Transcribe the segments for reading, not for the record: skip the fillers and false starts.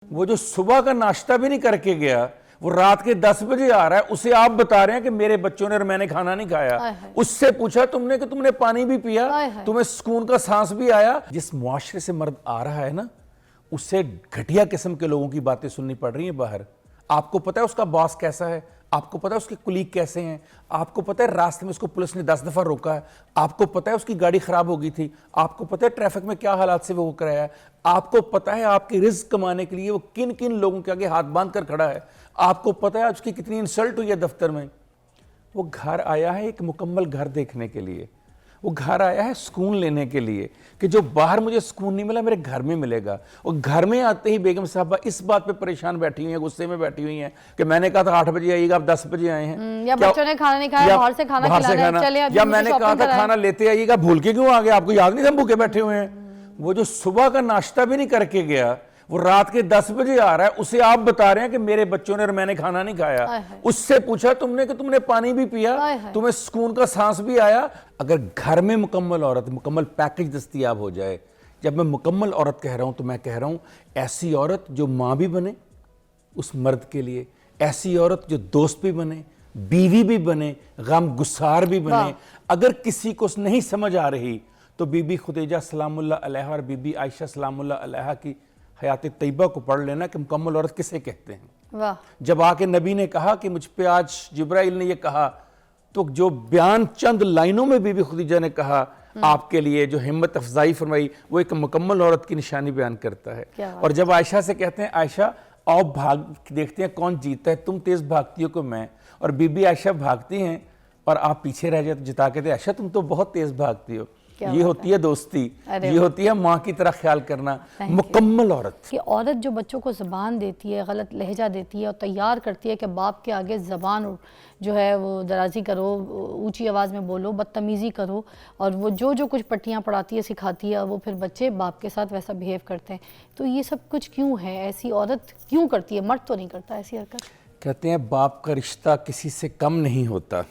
وہ جو صبح کا ناشتہ بھی نہیں کر کے گیا، وہ رات کے 10 بجے آ رہا ہے، اسے آپ بتا رہے ہیں کہ میرے بچوں نے اور میں نے کھانا نہیں کھایا۔ اس سے پوچھا تم نے کہ تم نے پانی بھی پیا، تمہیں سکون کا سانس بھی آیا؟ جس معاشرے سے مرد آ رہا ہے نا، اس سے گھٹیا قسم کے لوگوں کی باتیں سننی پڑ رہی ہیں باہر۔ آپ کو پتا ہے اس کا باس کیسا ہے، آپ کو پتا ہے اس کے کلیگ کیسے ہیں، آپ کو پتا ہے راستے میں اس کو پولیس نے 10 دفعہ روکا ہے، آپ کو پتا ہے اس کی گاڑی خراب ہو گئی تھی، آپ کو پتا ہے ٹریفک میں کیا حالات سے وہ کرایا ہے، آپ کو پتا ہے آپ کی رزق کمانے کے لیے وہ کن کن لوگوں کے آگے ہاتھ باندھ کر کھڑا ہے، آپ کو پتا ہے اس کی کتنی انسلٹ ہوئی ہے دفتر میں۔ وہ گھر آیا ہے ایک مکمل گھر دیکھنے کے لیے، وہ گھر آیا ہے سکون لینے کے لیے کہ جو باہر مجھے سکون نہیں ملا میرے گھر میں ملے گا۔ اور گھر میں آتے ہی بیگم صاحبہ اس بات پہ پریشان بیٹھی ہوئی ہیں، غصے میں بیٹھی ہوئی ہیں کہ میں نے کہا تھا 8 بجے آئیے گا، آپ 10 بجے آئے ہیں، یا بچوں نے کھانا نہیں کھایا، باہر سے کھانا کھلانا ہے، چلے یا میں نے کہا تھا کھانا لیتے آئیے گا، بھول کے کیوں آ گئے، آپ کو یاد نہیں ہم بھوکے بیٹھے ہوئے ہیں۔ وہ جو صبح کا ناشتہ بھی نہیں کر کے گیا، وہ رات کے 10 بجے آ رہا ہے، اسے آپ بتا رہے ہیں کہ میرے بچوں نے اور میں نے کھانا نہیں کھایا۔ اس سے پوچھا تم نے کہ تم نے پانی بھی پیا، تمہیں سکون کا سانس بھی آیا؟ اگر گھر میں مکمل عورت، مکمل پیکج دستیاب ہو جائے، جب میں مکمل عورت کہہ رہا ہوں تو میں کہہ رہا ہوں ایسی عورت جو ماں بھی بنے اس مرد کے لیے، ایسی عورت جو دوست بھی بنے، بیوی بھی بنے، غم گسار بھی بنے۔ اگر کسی کو نہیں سمجھ آ رہی تو بی بی خدیجہ سلام اللہ علیہا اور بی بی عائشہ سلام اللہ علیہا کی حیات طیبہ کو پڑھ لینا کہ مکمل عورت کسے کہتے ہیں۔ جب آ کے نبی نے کہا کہ مجھ پہ آج جبرائیل نے یہ کہا، تو جو بیان چند لائنوں میں بی بی خدیجہ نے کہا آپ کے لیے، جو ہمت افزائی فرمائی، وہ ایک مکمل عورت کی نشانی بیان کرتا ہے۔ اور جب عائشہ سے کہتے ہیں عائشہ آؤ بھاگ دیکھتے ہیں کون جیتا ہے، تم تیز بھاگتی ہو کہ میں، اور بی بی عائشہ بھاگتی ہیں اور آپ پیچھے رہ جاتے جتا کے دے عائشہ تم تو بہت تیز بھاگتی ہو۔ یہ ہوتی ہے دوستی، یہ ہوتی ہے ماں کی طرح خیال کرنا، مکمل عورت۔ یہ عورت جو بچوں کو زبان دیتی ہے، غلط لہجہ دیتی ہے اور تیار کرتی ہے کہ باپ کے آگے زبان جو ہے وہ درازی کرو، اونچی آواز میں بولو، بدتمیزی کرو، اور وہ جو کچھ پٹیاں پڑھاتی ہے سکھاتی ہے، وہ پھر بچے باپ کے ساتھ ویسا بیہیو کرتے ہیں۔ تو یہ سب کچھ کیوں ہے؟ ایسی عورت کیوں کرتی ہے؟ مرد تو نہیں کرتا ایسی حرکت۔ کہتے ہیں باپ کا رشتہ کسی سے کم نہیں ہوتا،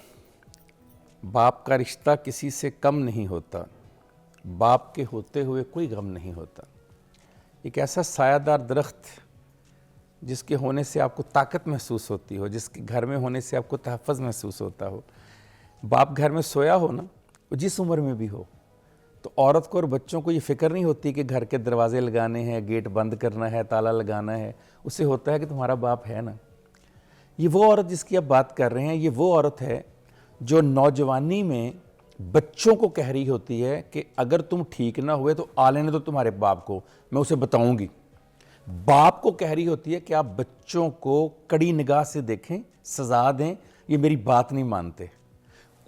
باپ کا رشتہ کسی سے کم نہیں ہوتا، باپ کے ہوتے ہوئے کوئی غم نہیں ہوتا۔ ایک ایسا سایہ دار درخت جس کے ہونے سے آپ کو طاقت محسوس ہوتی ہو، جس کے گھر میں ہونے سے آپ کو تحفظ محسوس ہوتا ہو، باپ گھر میں سویا ہو نا، وہ جس عمر میں بھی ہو، تو عورت کو اور بچوں کو یہ فکر نہیں ہوتی کہ گھر کے دروازے لگانے ہیں، گیٹ بند کرنا ہے، تالا لگانا ہے، اسے ہوتا ہے کہ تمہارا باپ ہے نا۔ یہ وہ عورت جس کی آپ بات کر رہے ہیں، یہ وہ عورت ہے جو نوجوانی میں بچوں کو کہہ رہی ہوتی ہے کہ اگر تم ٹھیک نہ ہوئے تو آ لینے دو تمہارے باپ کو، میں اسے بتاؤں گی۔ باپ کو کہہ رہی ہوتی ہے کہ آپ بچوں کو کڑی نگاہ سے دیکھیں، سزا دیں، یہ میری بات نہیں مانتے۔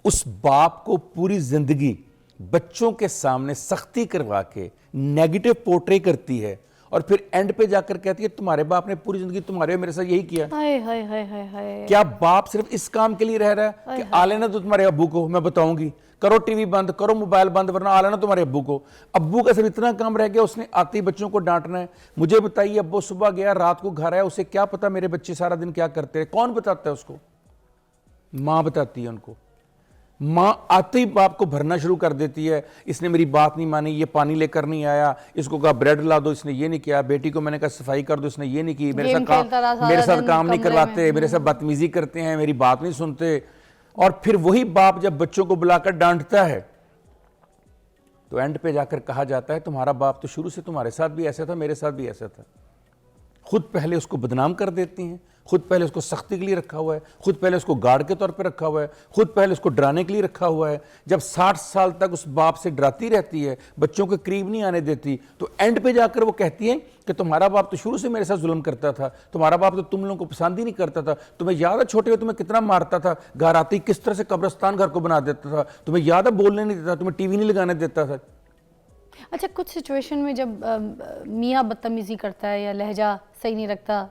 اس باپ کو پوری زندگی بچوں کے سامنے سختی کروا کے نیگیٹو پورٹری کرتی ہے، اور پھر اینڈ پہ جا کر کہتی ہے تمہارے باپ نے پوری زندگی تمہارے میرے ساتھ یہی کیا۔ کیا باپ صرف اس کام کے لیے رہ رہا ہے کہ آ لینا تو تمہارے ابو کو، میں بتاؤں گی، کرو ٹی وی بند، کرو موبائل بند، ورنہ آ لینا تمہارے ابو کو۔ ابو کا صرف اتنا کام رہ گیا اس نے آتے ہی بچوں کو ڈانٹنا ہے۔ مجھے بتائیے ابو صبح گیا رات کو گھر آیا، اسے کیا پتا میرے بچے سارا دن کیا کرتے ہیں؟ کون بتاتا ہے اس کو؟ ماں بتاتی ہے ان کو۔ ماں آتے ہی باپ کو بھرنا شروع کر دیتی ہے، اس نے میری بات نہیں مانی، یہ پانی لے کر نہیں آیا، اس کو کہا بریڈ لا دو، اس نے یہ نہیں کیا، بیٹی کو میں نے کہا صفائی کر دو، اس نے یہ نہیں کی، میرے ساتھ کام نہیں کرواتے، میرے ساتھ بدتمیزی کرتے ہیں، میری بات نہیں سنتے۔ اور پھر وہی باپ جب بچوں کو بلا کر ڈانٹتا ہے تو اینڈ پہ جا کر کہا جاتا ہے تمہارا باپ تو شروع سے تمہارے ساتھ بھی ایسا تھا، میرے ساتھ بھی ایسا تھا۔ خود پہلے اس کو بدنام کر دیتی ہیں، خود پہلے اس کو سختی کے لیے رکھا ہوا ہے، خود پہلے اس کو گارڈ کے طور پہ رکھا ہوا ہے، خود پہلے اس کو ڈرانے کے لیے رکھا ہوا ہے۔ جب 60 سال تک اس باپ سے ڈراتی رہتی ہے، بچوں کے قریب نہیں آنے دیتی، تو اینڈ پہ جا کر وہ کہتی ہے کہ تمہارا باپ تو شروع سے میرے ساتھ ظلم کرتا تھا، تمہارا باپ تو تم لوگوں کو پسند ہی نہیں کرتا تھا، تمہیں یاد ہے چھوٹے ہو تمہیں کتنا مارتا تھا، گھر آتے ہی کس طرح سے قبرستان گھر کو بنا دیتا تھا، تمہیں یاد ہے بولنے نہیں دیتا، تمہیں ٹی وی نہیں لگانے دیتا تھا۔ اچھا، کچھ سچویشن میں جب میاں بدتمیزی کرتا ہے یا لہجہ صحیح نہیں رکھتا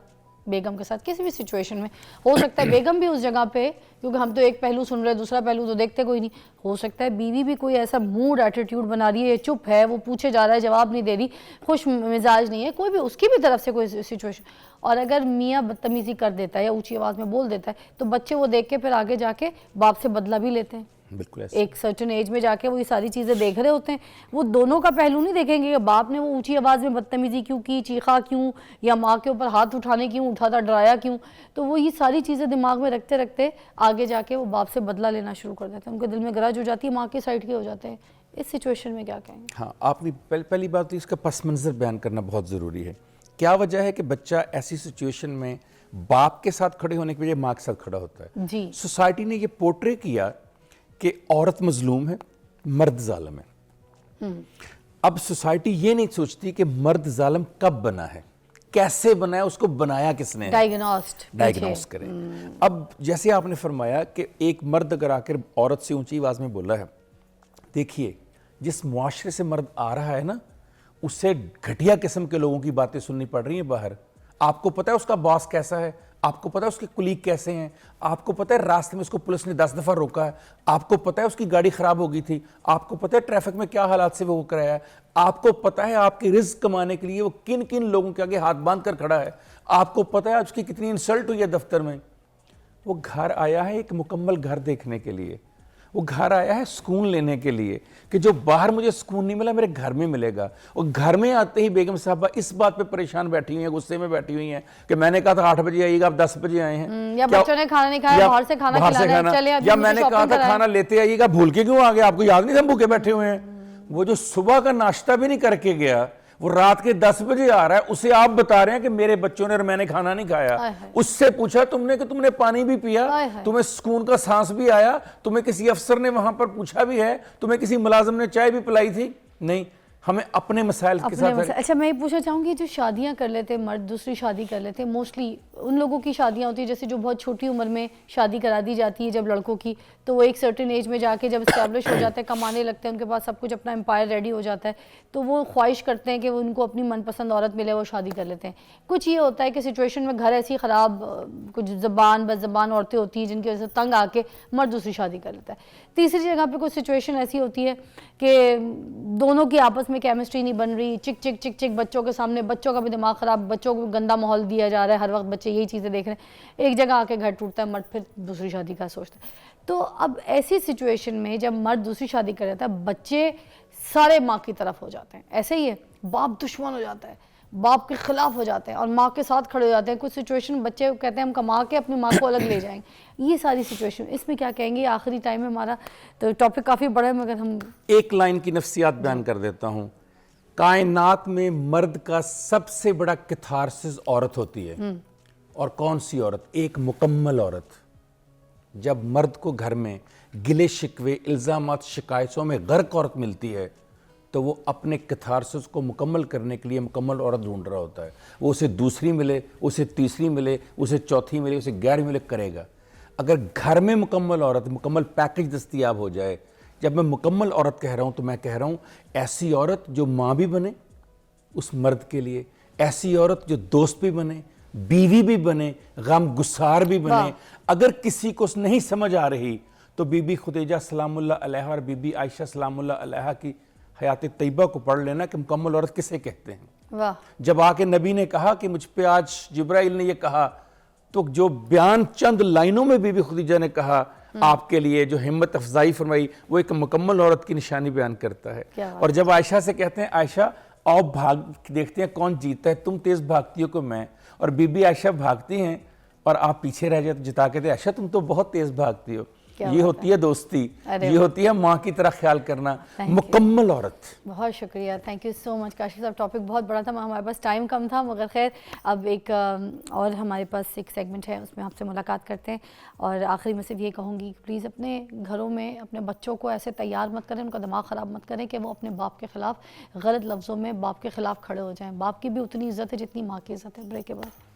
بیگم کے ساتھ، کسی بھی سچویشن میں ہو سکتا ہے بیگم بھی اس جگہ پہ، کیونکہ ہم تو ایک پہلو سن رہے دوسرا پہلو تو دیکھتے کوئی نہیں، ہو سکتا ہے بیوی بھی کوئی ایسا موڈ ایٹیٹیوڈ بنا رہی ہے، چپ ہے، وہ پوچھے جا رہا ہے جواب نہیں دے رہی، خوش مزاج نہیں ہے، کوئی بھی اس کی بھی طرف سے کوئی سچویشن، اور اگر میاں بدتمیزی کر دیتا ہے یا اونچی آواز میں بول دیتا ہے تو بچے وہ دیکھ کے پھر آگے جا کے باپ سے بدلہ بھی لیتے ہیں۔ بالکل ایسا ایک سرٹن ایج میں جا کے وہ یہ ساری چیزیں دیکھ رہے ہوتے ہیں. وہ دونوں کا پہلو نہیں دیکھیں گے کہ باپ نے وہ اونچی آواز میں بدتمیزی کیوں کی, چیخا کیوں, یا ماں کے اوپر ہاتھ اٹھانے کیوں اٹھا تھا, ڈرایا کیوں. تو وہ یہ ساری چیزیں دماغ میں رکھتے رکھتے آگے جا کے وہ باپ سے بدلہ لینا شروع کر دیتے ہیں. ان کے دل میں گرج ہو جاتی ہے, ماں کے سائڈ کے ہو جاتے ہیں. اس سچویشن میں کیا کہیں گے؟ ہاں, آپ نے پہلی بات تو اس کا پس منظر بیان کرنا بہت ضروری ہے. کیا وجہ ہے کہ بچہ ایسی سچویشن میں باپ کے ساتھ کھڑے ہونے کے بجائے ماں کے ساتھ کھڑا ہوتا ہے؟ جی, سوسائٹی نے یہ پورٹرے کیا کہ عورت مظلوم ہے, مرد ظالم ہے. اب سوسائٹی یہ نہیں سوچتی کہ مرد ظالم کب بنا ہے, کیسے بنا ہے, اس کو بنایا کس نے ہے, ڈائیگنوز کریں. اب جیسے آپ نے فرمایا کہ ایک مرد اگر آ کر عورت سے اونچی آواز میں بولا ہے, دیکھیے جس معاشرے سے مرد آ رہا ہے نا, اس سے گھٹیا قسم کے لوگوں کی باتیں سننی پڑ رہی ہیں باہر. آپ کو پتا ہے اس کا باس کیسا ہے, آپ کو پتا ہے اس کے کلیگ کیسے ہیں, آپ کو پتا ہے راستے میں اس کو پولیس نے 10 دفعہ روکا ہے, آپ کو پتا ہے اس کی گاڑی خراب ہو گئی تھی, آپ کو پتا ہے ٹریفک میں کیا حالات سے وہ کرایا ہے, آپ کو پتا ہے آپ کی رزق کمانے کے لیے وہ کن کن لوگوں کے آگے ہاتھ باندھ کر کھڑا ہے, آپ کو پتا ہے اس کی کتنی انسلٹ ہوئی ہے دفتر میں. وہ گھر آیا ہے ایک مکمل گھر دیکھنے کے لیے, وہ گھر آیا ہے سکون لینے کے لیے کہ جو باہر مجھے سکون نہیں ملا میرے گھر میں ملے گا. اور گھر میں آتے ہی بیگم صاحبہ اس بات پہ پریشان بیٹھی ہوئی ہیں, غصے میں بیٹھی ہوئی ہیں کہ میں نے کہا تھا 8 بجے آئیے گا, آپ 10 بجے آئے ہیں, یا بچوں نے کھانا نہیں کھایا, باہر سے کھانا کھلانا ہے, چلے یا میں نے کہا تھا کھانا لیتے آئیے گا, بھول کے کیوں آ گئے, آپ کو یاد نہیں ہم بھوکے بیٹھے ہوئے ہیں. وہ جو صبح کا ناشتہ بھی نہیں کر کے گیا, وہ رات کے 10 بجے آ رہا ہے, اسے آپ بتا رہے ہیں کہ میرے بچوں نے اور میں نے کھانا نہیں کھایا. اس سے پوچھا تم نے کہ تم نے پانی بھی پیا, تمہیں سکون کا سانس بھی آیا, تمہیں کسی افسر نے وہاں پر پوچھا بھی ہے, تمہیں کسی ملازم نے چائے بھی پلائی تھی؟ نہیں. ہمیں اپنے مسائل کے ساتھ. اچھا, میں یہ پوچھنا چاہوں گی جو شادیاں کر لیتے مرد, دوسری شادی کر لیتے, موسٹلی ان لوگوں کی شادیاں ہوتی ہیں جیسے جو بہت چھوٹی عمر میں شادی کرا دی جاتی ہے جب لڑکوں کی, تو وہ ایک سرٹن ایج میں جا کے جب اسٹیبلش ہو جاتے ہیں, کمانے لگتے ہیں, ان کے پاس سب کچھ اپنا امپائر ریڈی ہو جاتا ہے, تو وہ خواہش کرتے ہیں کہ وہ ان کو اپنی من پسند عورت ملے, وہ شادی کر لیتے ہیں. کچھ یہ ہوتا ہے کہ سچویشن میں گھر ایسی خراب, کچھ بد زبان عورتیں ہوتی ہیں جن کی وجہ سے تنگ آ کے مرد دوسری شادی کر لیتا ہے. تیسری جگہ پہ کوئی سچویشن ایسی ہوتی ہے کہ دونوں کی آپس میں کیمسٹری نہیں بن رہی, چک چک چک چک بچوں کے سامنے, بچوں کا بھی دماغ خراب, بچوں کو گندا ماحول دیا جا رہا ہے, ہر وقت بچے یہی چیزیں دیکھ رہے ہیں, ایک جگہ آ کے گھر ٹوٹتا ہے, مرد پھر دوسری شادی کا سوچتا ہے. تو اب ایسی سچویشن میں جب مرد دوسری شادی کر رہتا ہے, بچے سارے ماں کی طرف ہو جاتے ہیں, ایسے ہی ہے, باپ دشمن ہو جاتا ہے, باپ کے خلاف ہو جاتے ہیں اور ماں کے ساتھ کھڑے ہو جاتے ہیں. کچھ سچویشن بچے کہتے ہیں ہم کما کے اپنی ماں کو الگ لے جائیں گے. یہ ساری سچویشن, اس میں کیا کہیں گے؟ آخری ٹائم ہے ہمارا, تو ٹاپک کافی بڑا ہے, مگر ہم ایک لائن کی نفسیات بیان کر دیتا ہوں. کائنات میں مرد کا سب سے بڑا کتھارسس عورت ہوتی ہے. اور کون سی عورت؟ ایک مکمل عورت. جب مرد کو گھر میں گلے شکوے, الزامات, شکایتوں میں غرق عورت ملتی ہے تو وہ اپنے کتھارسس کو مکمل کرنے کے لیے مکمل عورت ڈھونڈ رہا ہوتا ہے. وہ اسے دوسری ملے, اسے تیسری ملے, اسے چوتھی ملے, اسے 11ویں ملے, کرے گا. اگر گھر میں مکمل عورت, مکمل پیکج دستیاب ہو جائے, جب میں مکمل عورت کہہ رہا ہوں تو میں کہہ رہا ہوں ایسی عورت جو ماں بھی بنے اس مرد کے لیے, ایسی عورت جو دوست بھی بنے, بیوی بھی بنے, غم گسار بھی بنے. اگر کسی کو نہیں سمجھ آ رہی تو بی بی خدیجہ سلام اللہ علیہا اور بی بی عائشہ سلام اللہ علیہا کی حیات طیبہ کو پڑھ لینا کہ مکمل عورت کسے کہتے ہیں. جب آ کے نبی نے کہا کہ مجھ پہ آج جبرائیل نے یہ کہا, تو جو بیان چند لائنوں میں بی بی خدیجہ نے کہا آپ کے لیے, جو ہمت افزائی فرمائی, وہ ایک مکمل عورت کی نشانی بیان کرتا ہے. اور جب عائشہ سے کہتے ہیں عائشہ آؤ بھاگ دیکھتے ہیں کون جیتا ہے, تم تیز بھاگتی ہو کہ میں, اور بی بی عائشہ بھاگتی ہیں اور آپ پیچھے رہ جاتے, جتا کے تھے عائشہ تم تو بہت تیز بھاگتی ہو. یہ ہوتی ہے دوستی, یہ ہوتی ہے ماں کی طرح خیال کرنا, مکمل عورت. بہت شکریہ, تھینک یو سو مچ کاشف صاحب. ٹاپک بہت بڑا تھا, ہمارے پاس ٹائم کم تھا, مگر خیر اب ایک اور ہمارے پاس ایک سیگمنٹ ہے, اس میں آپ سے ملاقات کرتے ہیں. اور آخری میں صرف یہ کہوں گی کہ پلیز اپنے گھروں میں اپنے بچوں کو ایسے تیار مت کریں, ان کا دماغ خراب مت کریں کہ وہ اپنے باپ کے خلاف غلط لفظوں میں باپ کے خلاف کھڑے ہو جائیں. باپ کی بھی اتنی عزت ہے جتنی ماں کی عزت ہے. بریک کے بعد